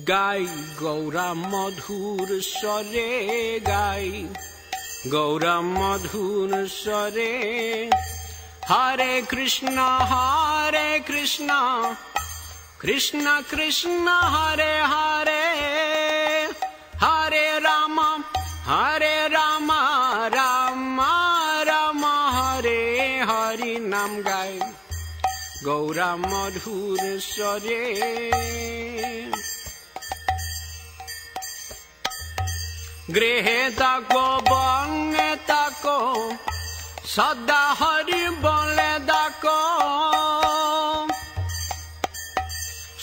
गाई गौरा मधुर स्वरे गाई गौरा मधुर स्वरे हरे कृष्ण कृष्ण कृष्ण हरे हरे हरे राम राम राम हरे हरि नाम गाय गौरा मधुर स्वरे गृहे ताको बने ताको सदा हरि बोले दाको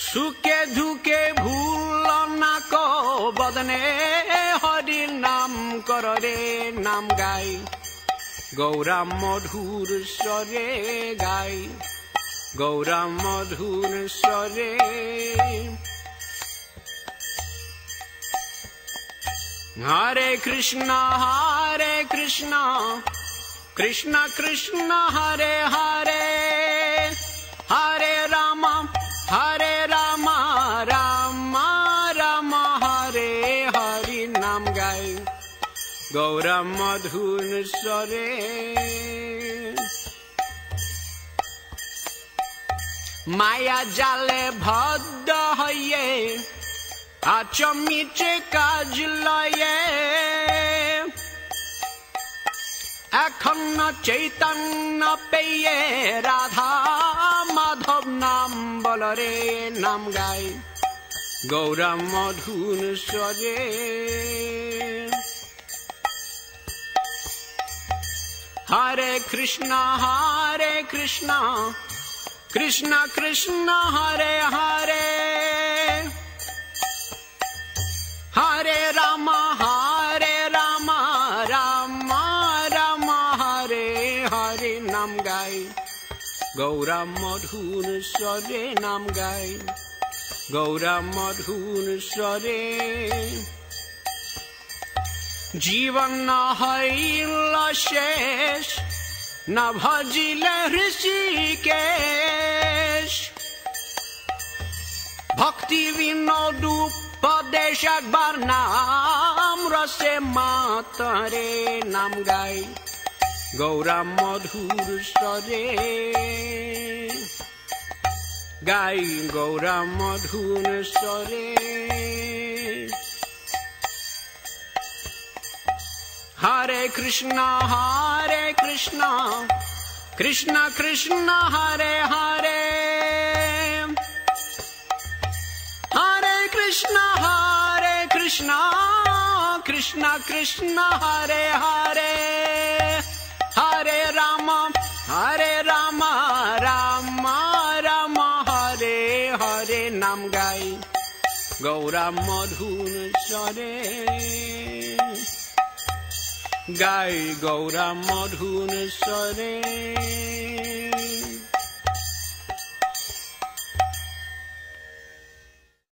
सुखे धुके भूल नाको बदने हरि नाम कर रे नाम गाय गौरा मधुर स्वरे गाय गौरा मधुर स्वरे हरे कृष्ण कृष्ण कृष्ण हरे हरे हरे राम राम राम हरे हरि नाम गाय गौरा मधुर स्वरे माया जाले भद्द हये आचमिचे काज लये এখন চৈতন্য পেয়ে রাধা মাধব নাম বলরে নাম গায় গৌরা মধুর স্বরে হরে কৃষ্ণ কৃষ্ণ কৃষ্ণ হরে হরে हरे राम राम राम हरे हरे नाम गाय गौरा मधुर स्वरे नाम गाय गौरा मधुर स्वरे जीवन न हईल शेष न भजिले ऋषिकेश भक्ति विनोद उपदेश एकबार नाम रसे मातरे नाम गाय गौरा मधुर स्वरे गाय गौरा मधुर स्वरे हरे कृष्ण कृष्ण कृष्ण हरे हरे हरे कृष्ण कृष्ण कृष्ण हरे हरे हरे राम राम राम हरे हरे नाम गाय गौरा मधुर स्वरे गाय गौरा मधुर स्वरे